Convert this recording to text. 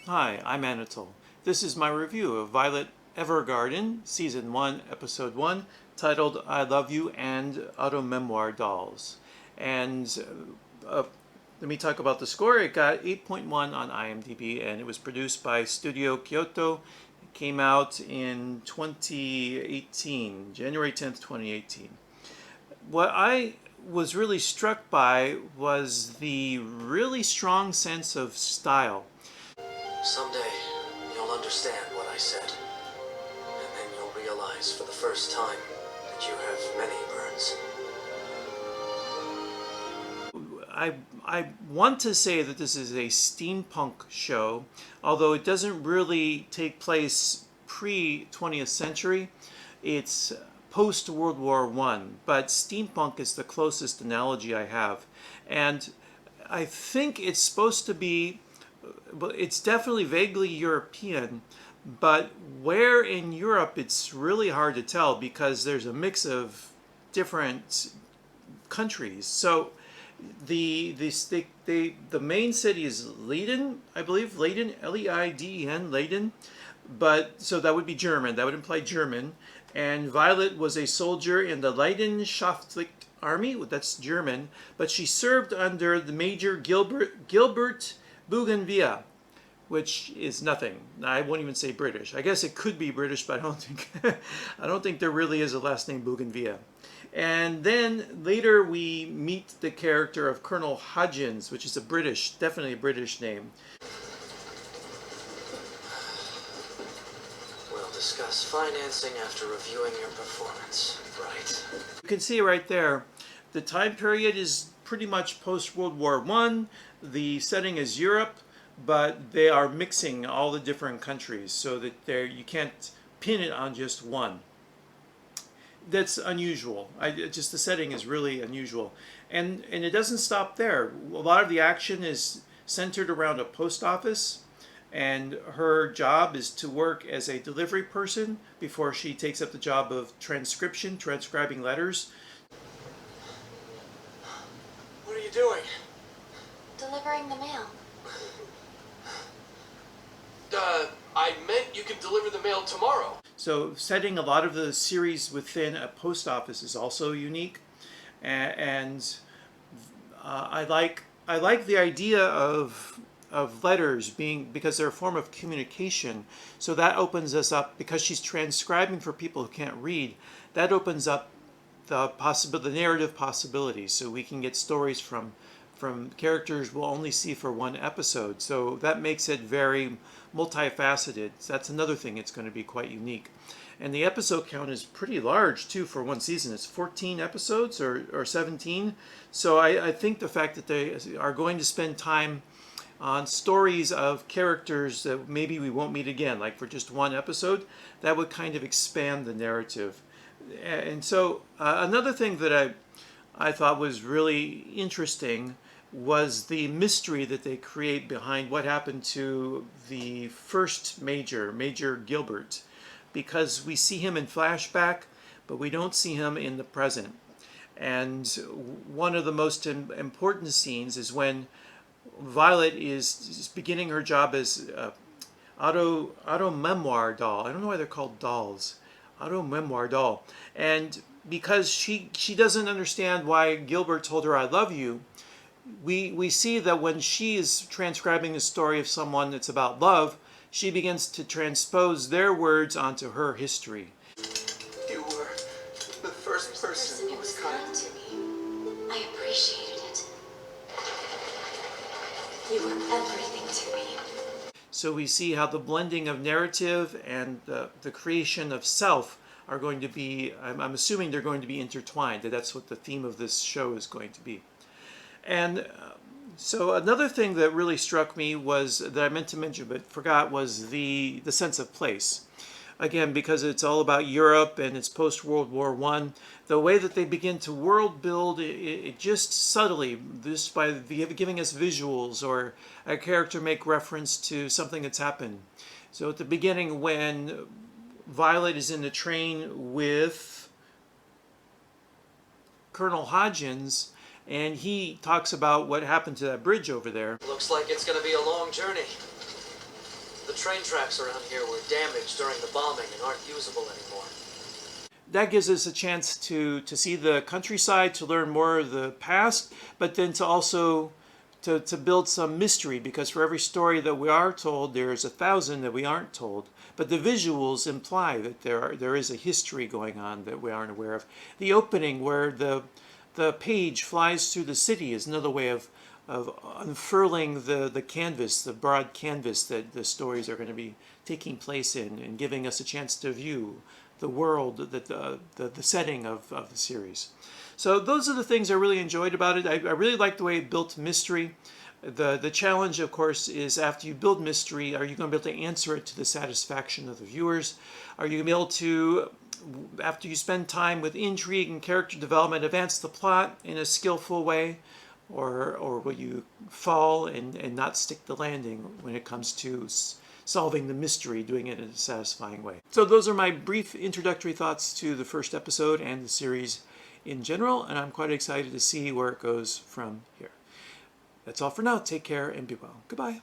Hi, I'm Anatol. This is my review of Violet Evergarden, Season 1, Episode 1, titled I Love You and Auto Memoir Dolls. And let me talk about the score. It got 8.1 on IMDb and it was produced by Studio Kyoto. It came out in 2018, January 10th, 2018. What I was really struck by was the really strong sense of style. Someday, you'll understand what I said. And then you'll realize for the first time that you have many birds. I want to say that this is a steampunk show, although it doesn't really take place pre-20th century. It's post-World War I, but steampunk is the closest analogy I have. And I think it's supposed to be, well, it's definitely vaguely European, but where in Europe it's really hard to tell because there's a mix of different countries. So the main city is Leiden, I believe, Leiden, L-E-I-D-E-N, Leiden, but so that would be German. That would imply German. And Violet was a soldier in the Leidenschaftliche Army. That's German, but she served under the Major Gilbert Bougainville, which is nothing. I won't even say British. I guess it could be British, but I don't think there really is a last name Bougainville. And then later we meet the character of Colonel Hodgins, which is definitely a British name. We'll discuss financing after reviewing your performance, right? You can see right there, the time period is pretty much post-World War I. The setting is Europe, but they are mixing all the different countries so that you can't pin it on just one. That's unusual. Just the setting is really unusual. And it doesn't stop there. A lot of the action is centered around a post office, and her job is to work as a delivery person before she takes up the job of transcribing letters. What are you doing? Delivering the mail. I meant you can deliver the mail tomorrow. So setting a lot of the series within a post office is also unique, and I like the idea of letters being, because they're a form of communication. So that opens us up, because she's transcribing for people who can't read. That opens up the narrative possibilities, so we can get stories from characters we'll only see for one episode. So that makes it very multifaceted. So that's another thing. It's going to be quite unique. And the episode count is pretty large too for one season. It's 14 episodes or 17. So I think the fact that they are going to spend time on stories of characters that maybe we won't meet again, like for just one episode, that would kind of expand the narrative. And so another thing that I thought was really interesting was the mystery that they create behind what happened to the first Major Gilbert, because we see him in flashback, but we don't see him in the present. And one of the most important scenes is when Violet is beginning her job as auto memoir doll. I don't know why they're called dolls. Auto memoir doll. And because she doesn't understand why Gilbert told her I love you, we see that when she is transcribing the story of someone that's about love, she begins to transpose their words onto her history. You were the first person who was kind to me. I appreciated it. You were everything to me. So we see how the blending of narrative and the creation of self are going to be, I'm assuming they're going to be intertwined, that that's what the theme of this show is going to be. And so another thing that really struck me was, that I meant to mention but forgot, was the sense of place. Again, because it's all about Europe and it's post-World War I, the way that they begin to world build, it just subtly, just by giving us visuals or a character make reference to something that's happened. So at the beginning, when Violet is in the train with Colonel Hodgins, and he talks about what happened to that bridge over there. Looks like it's going to be a long journey. The train tracks around here were damaged during the bombing and aren't usable anymore. That gives us a chance to see the countryside, to learn more of the past, but then to also to build some mystery, because for every story that we are told, there's 1,000 that we aren't told. But the visuals imply that there is a history going on that we aren't aware of. The opening where the page flies through the city is another way of unfurling the canvas, the broad canvas that the stories are going to be taking place in, and giving us a chance to view the world, the setting of the series. So those are the things I really enjoyed about it. I really like the way it built mystery. The challenge, of course, is after you build mystery, are you going to be able to answer it to the satisfaction of the viewers? Are you going to be able to, after you spend time with intrigue and character development, advance the plot in a skillful way? Or will you fall and not stick the landing when it comes to solving the mystery, doing it in a satisfying way? So those are my brief introductory thoughts to the first episode and the series in general, and I'm quite excited to see where it goes from here. That's all for now. Take care and be well. Goodbye.